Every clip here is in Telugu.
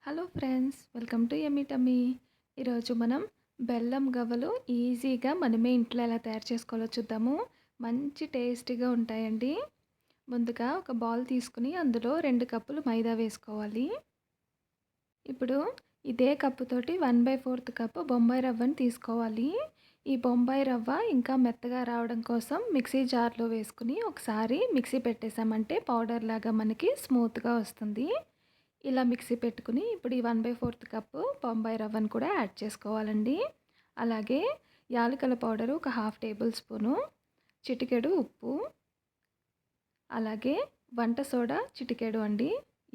Hello friends, welcome to YummyTumy. ఈరోజు మనం బెల్లం గవ్వలు ఈజీగా మనమే ఇంట్లో ఎలా తయారు చేసుకోవాలో చూద్దాము. మంచి టేస్టీగా ఉంటాయండి. ముందుగా ఒక బౌల్ తీసుకుని అందులో 2 కప్పులు మైదా వేసుకోవాలి. ఇప్పుడు ఇదే కప్పుతోటి 1/4 కప్పు బొంబాయి రవ్వని తీసుకోవాలి. ఈ బొంబాయి రవ్వ ఇంకా మెత్తగా రావడం కోసం మిక్సీ జార్లో వేసుకుని ఒకసారి మిక్సీ పెట్టేసామంటే పౌడర్ లాగా మనకి స్మూత్గా వస్తుంది. ఇలా మిక్సీ పెట్టుకుని ఇప్పుడు ఈ 1/4 కప్పు బొంబాయి రవ్వను కూడా యాడ్ చేసుకోవాలండి. అలాగే యాలకుల పౌడరు ఒక 1/2 టేబుల్ స్పూను, చిటికెడు ఉప్పు, అలాగే వంట సోడా చిటికెడు అండి.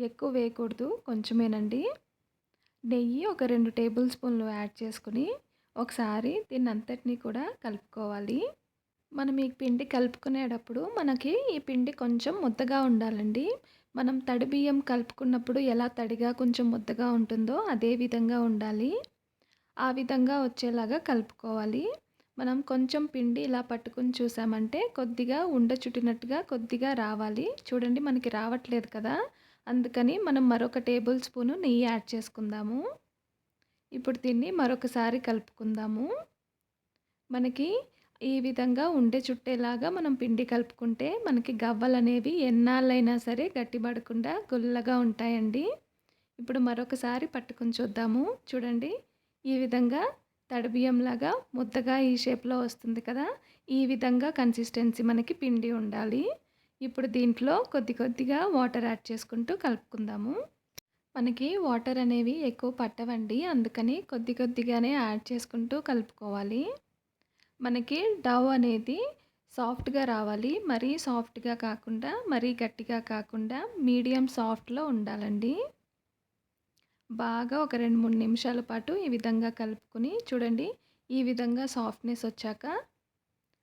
ఎక్కువ వేయకూడదు, కొంచెమేనండి. నెయ్యి ఒక 2 టేబుల్ స్పూన్లు యాడ్ చేసుకుని ఒకసారి దీన్నంతటినీ కూడా కలుపుకోవాలి. మనం ఈ పిండి కలుపుకునేటప్పుడు మనకి ఈ పిండి కొంచెం ముద్దగా ఉండాలండి. మనం తడి బియ్యం కలుపుకున్నప్పుడు ఎలా తడిగా కొంచెం ముద్దగా ఉంటుందో అదే విధంగా ఉండాలి. ఆ విధంగా వచ్చేలాగా కలుపుకోవాలి. మనం కొంచెం పిండి ఇలా పట్టుకుని చూసామంటే కొద్దిగా ఉండ చుట్టినట్టుగా కొద్దిగా రావాలి. చూడండి, మనకి రావట్లేదు కదా! అందుకని మనం మరొక టేబుల్ స్పూను నెయ్యి యాడ్ చేసుకుందాము. ఇప్పుడు దీన్ని మరొకసారి కలుపుకుందాము. మనకి ఈ విధంగా ఉండే చుట్టేలాగా మనం పిండి కలుపుకుంటే మనకి గవ్వలనేవి ఎన్నాళ్ళైనా సరే గట్టిపడకుండా గుల్లగా ఉంటాయండి. ఇప్పుడు మరొకసారి పట్టుకొని చూద్దాము. చూడండి, ఈ విధంగా తడిబియ్యంలాగా ముద్దగా ఈ షేప్లో వస్తుంది కదా! ఈ విధంగా కన్సిస్టెన్సీ మనకి పిండి ఉండాలి. ఇప్పుడు దీంట్లో కొద్ది కొద్దిగా వాటర్ యాడ్ చేసుకుంటూ కలుపుకుందాము. మనకి వాటర్ అనేవి ఎక్కువ పట్టవండి, అందుకని కొద్ది కొద్దిగానే యాడ్ చేసుకుంటూ కలుపుకోవాలి. మనకి డవ్ అనేది సాఫ్ట్గా రావాలి. మరీ సాఫ్ట్గా కాకుండా మరీ గట్టిగా కాకుండా మీడియం సాఫ్ట్లో ఉండాలండి. బాగా ఒక 2-3 నిమిషాల పాటు ఈ విధంగా కలుపుకొని చూడండి, ఈ విధంగా సాఫ్ట్నెస్ వచ్చాక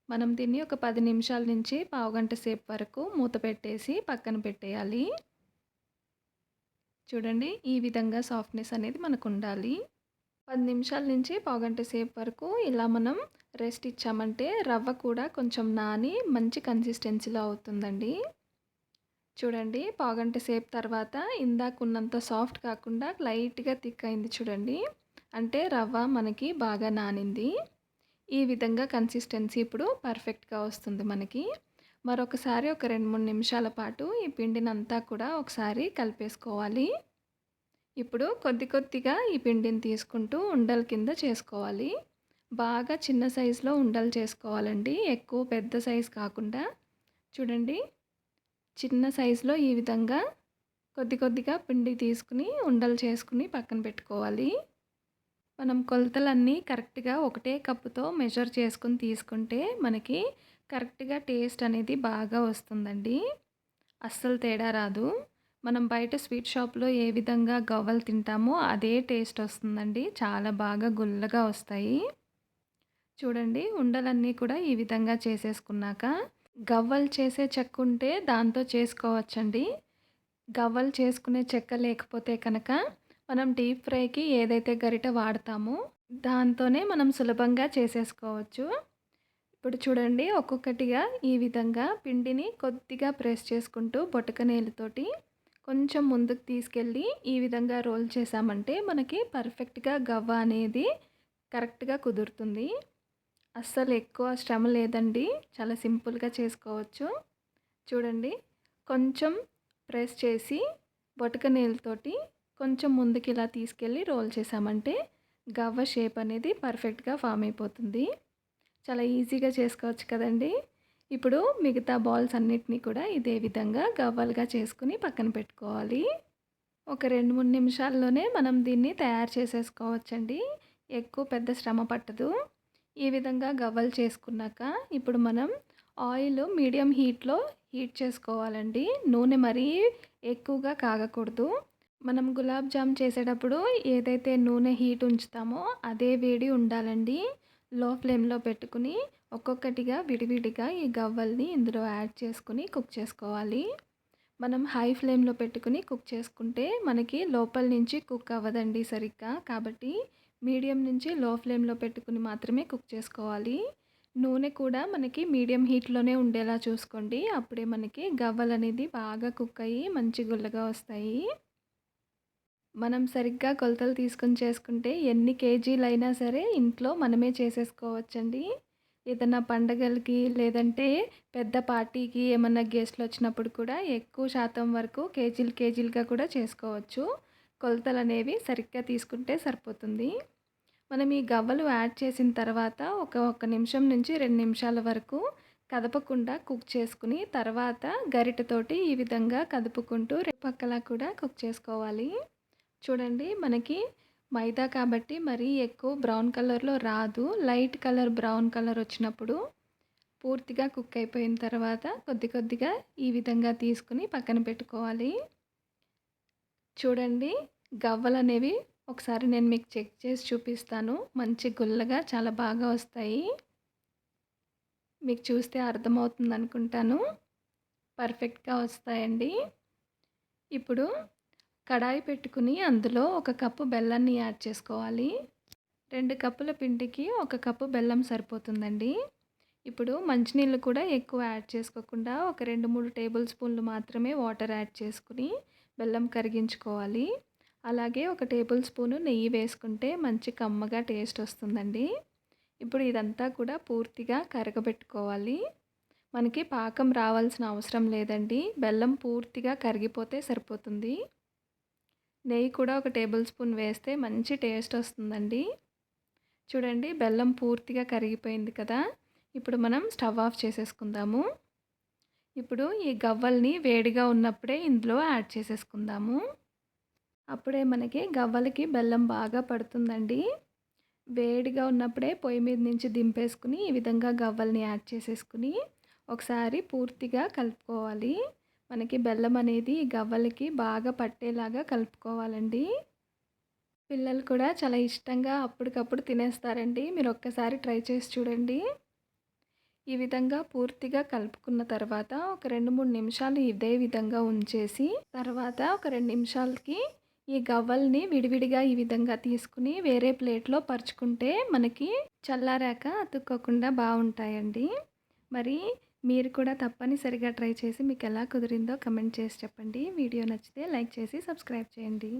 మనం దీన్ని ఒక 10 నిమిషాల నుంచి పావుగంట సేపు వరకు మూత పెట్టేసి పక్కన పెట్టేయాలి. చూడండి, ఈ విధంగా సాఫ్ట్నెస్ అనేది మనకు ఉండాలి. 10 నిమిషాల నుంచి పావుగంట సేపు వరకు ఇలా మనం రెస్ట్ ఇచ్చామంటే రవ్వ కూడా కొంచెం నాని మంచి కన్సిస్టెన్సీలో అవుతుందండి. చూడండి, పావుగంట సేపు తర్వాత ఇందాకున్నంత సాఫ్ట్ కాకుండా లైట్గా థిక్ అయింది చూడండి. అంటే రవ్వ మనకి బాగా నానింది. ఈ విధంగా కన్సిస్టెన్సీ ఇప్పుడు పర్ఫెక్ట్గా వస్తుంది మనకి. మరొకసారి ఒక 2-3 నిమిషాల పాటు ఈ పిండినంతా కూడా ఒకసారి కలిపేసుకోవాలి. ఇప్పుడు కొద్ది కొద్దిగా ఈ పిండిని తీసుకుంటూ ఉండల కింద చేసుకోవాలి. బాగా చిన్న సైజులో ఉండలు చేసుకోవాలండి, ఎక్కువ పెద్ద సైజు కాకుండా. చూడండి, చిన్న సైజులో ఈ విధంగా కొద్ది కొద్దిగా పిండి తీసుకుని ఉండలు చేసుకుని పక్కన పెట్టుకోవాలి. మనం కొలతలన్నీ కరెక్ట్గా ఒకటే కప్పుతో మెజర్ చేసుకుని తీసుకుంటే మనకి కరెక్ట్గా టేస్ట్ అనేది బాగా వస్తుందండి. అస్సలు తేడా రాదు. మనం బయట స్వీట్ షాప్లో ఏ విధంగా గవ్వలు తింటామో అదే టేస్ట్ వస్తుందండి. చాలా బాగా గుల్లగా వస్తాయి. చూడండి, ఉండలన్నీ కూడా ఈ విధంగా చేసేసుకున్నాక గవ్వలు చేసే చెక్క ఉంటే దాంతో చేసుకోవచ్చండి. గవ్వలు చేసుకునే చెక్క లేకపోతే కనుక మనం డీప్ ఫ్రైకి ఏదైతే గరిటె వాడతామో దాంతోనే మనం సులభంగా చేసేసుకోవచ్చు. ఇప్పుడు చూడండి, ఒక్కొక్కటిగా ఈ విధంగా పిండిని కొద్దిగా ప్రెస్ చేసుకుంటూ బొటకనేలుతోటి కొంచెం ముందుకు తీసుకెళ్ళి ఈ విధంగా రోల్ చేసామంటే మనకి పర్ఫెక్ట్గా గవ్వ అనేది కరెక్ట్గా కుదురుతుంది. అస్సలు ఎక్కువ శ్రమ లేదండి, చాలా సింపుల్గా చేసుకోవచ్చు. చూడండి, కొంచెం ప్రెస్ చేసి బొటకనేలుతోటి కొంచెం ముందుకి ఇలా తీసుకెళ్ళి రోల్ చేసామంటే గవ్వ షేప్ అనేది పర్ఫెక్ట్గా ఫామ్ అయిపోతుంది. చాలా ఈజీగా చేసుకోవచ్చు కదండి. ఇప్పుడు మిగతా బాల్స్ అన్నిటినీ కూడా ఇదే విధంగా గవ్వలుగా చేసుకుని పక్కన పెట్టుకోవాలి. ఒక 2-3 నిమిషాల్లోనే మనం దీన్ని తయారు చేసేసుకోవచ్చండి. ఎక్కువ పెద్ద శ్రమ పట్టదు. ఈ విధంగా గవ్వలు చేసుకున్నాక ఇప్పుడు మనం ఆయిల్ మీడియం హీట్లో హీట్ చేసుకోవాలండి. నూనె మరీ ఎక్కువగా కాగకూడదు. మనం గులాబ్ జామ్ చేసేటప్పుడు ఏదైతే నూనె హీట్ ఉంచుతామో అదే వేడి ఉండాలండి. లో ఫ్లేమ్లో పెట్టుకుని ఒక్కొక్కటిగా విడివిడిగా ఈ గవ్వల్ని ఇందులో యాడ్ చేసుకుని కుక్ చేసుకోవాలి. మనం హై ఫ్లేమ్లో పెట్టుకుని కుక్ చేసుకుంటే మనకి లోపల నుంచి కుక్ అవ్వదండి సరిగ్గా. కాబట్టి మీడియం నుంచి లో ఫ్లేమ్లో పెట్టుకుని మాత్రమే కుక్ చేసుకోవాలి. నూనె కూడా మనకి మీడియం హీట్లోనే ఉండేలా చూసుకోండి. అప్పుడే మనకి గవ్వలు అనేది బాగా కుక్ అయ్యి మంచి గుల్లగా వస్తాయి. మనం సరిగ్గా కొలతలు తీసుకొని చేసుకుంటే ఎన్ని కేజీలైనా సరే ఇంట్లో మనమే చేసేసుకోవచ్చండి. ఏదన్నా పండగలకి లేదంటే పెద్ద పార్టీకి ఏమన్నా గెస్ట్‌లొచ్చినప్పుడు కూడా ఎక్కువ శాతం వరకు కేజీలుగా కూడా చేసుకోవచ్చు. కొలతలనేవి సరిగ్గా తీసుకుంటే సరిపోతుంది. మనం ఈ గవ్వలు యాడ్ చేసిన తర్వాత ఒక్క నిమిషం నుంచి 2 నిమిషాల వరకు కదపకుండా కుక్ చేసుకుని, తర్వాత గరిటెతోటి ఈ విధంగా కదుపుకుంటూ పక్కలా కూడా కుక్ చేసుకోవాలి. చూడండి మనకి మైదా కాబట్టి మరీ ఎక్కువ బ్రౌన్ కలర్‌లో రాదు. లైట్ కలర్ బ్రౌన్ కలర్ వచ్చినప్పుడు పూర్తిగా కుక్ అయిపోయిన తర్వాత కొద్దిగా ఈ విధంగా తీసుకుని పక్కన పెట్టుకోవాలి. చూడండి గవ్వలనేవి ఒకసారి నేను మీకు చెక్ చేసి చూపిస్తాను. మంచి గుల్లగా చాలా బాగా వస్తాయి. మీకు చూస్తే అర్థమవుతుందనుకుంటాను. పర్ఫెక్ట్‌గా వస్తాయండి. ఇప్పుడు కడాయి పెట్టుకుని అందులో 1 కప్పు బెల్లాన్ని యాడ్ చేసుకోవాలి. 2 కప్పుల పిండికి 1 కప్పు బెల్లం సరిపోతుందండి. ఇప్పుడు మంచినీళ్ళు కూడా ఎక్కువ యాడ్ చేసుకోకుండా ఒక 2, 3 టేబుల్ స్పూన్లు మాత్రమే వాటర్ యాడ్ చేసుకుని బెల్లం కరిగించుకోవాలి. అలాగే 1 టేబుల్ స్పూను నెయ్యి వేసుకుంటే మంచి కమ్మగా టేస్ట్ వస్తుందండి. ఇప్పుడు ఇదంతా కూడా పూర్తిగా కరగబెట్టుకోవాలి. మనకి పాకం రావాల్సిన అవసరం లేదండి. బెల్లం పూర్తిగా కరిగిపోతే సరిపోతుంది. నెయ్యి కూడా 1 టేబుల్ స్పూన్ వేస్తే మంచి టేస్ట్ వస్తుందండి. చూడండి బెల్లం పూర్తిగా కరిగిపోయింది కదా! ఇప్పుడు మనం స్టవ్ ఆఫ్ చేసేసుకుందాము. ఇప్పుడు ఈ గవ్వల్ని వేడిగా ఉన్నప్పుడే ఇందులో యాడ్ చేసేసుకుందాము. అప్పుడే మనకి గవ్వలకి బెల్లం బాగా పడుతుందండి. వేడిగా ఉన్నప్పుడే పొయ్యి మీద నుంచి దింపేసుకుని ఈ విధంగా గవ్వల్ని యాడ్ చేసేసుకుని ఒకసారి పూర్తిగా కలుపుకోవాలి. మనకి బెల్లం అనేది ఈ గవ్వలకి బాగా పట్టేలాగా కలుపుకోవాలండి. పిల్లలు కూడా చాలా ఇష్టంగా అప్పటికప్పుడు తినేస్తారండి. మీరు ఒక్కసారి ట్రై చేసి చూడండి. ఈ విధంగా పూర్తిగా కలుపుకున్న తర్వాత ఒక 2, 3 నిమిషాలు ఇదే విధంగా ఉంచేసి తర్వాత ఒక 2 నిమిషాలకి ఈ గవ్వల్ని విడివిడిగా ఈ విధంగా తీసుకుని వేరే ప్లేట్‌లో పరుచుకుంటే మనకి చల్లారాక అతుక్కోకుండా బావుంటాయండి. మరి మీరు కూడా తప్పనిసరిగా ట్రై చేసి మీకెలా కుదిరిందో కమెంట్ చేసి చెప్పండి. వీడియో నచ్చితే లైక్ చేసి సబ్స్క్రైబ్ చేయండి.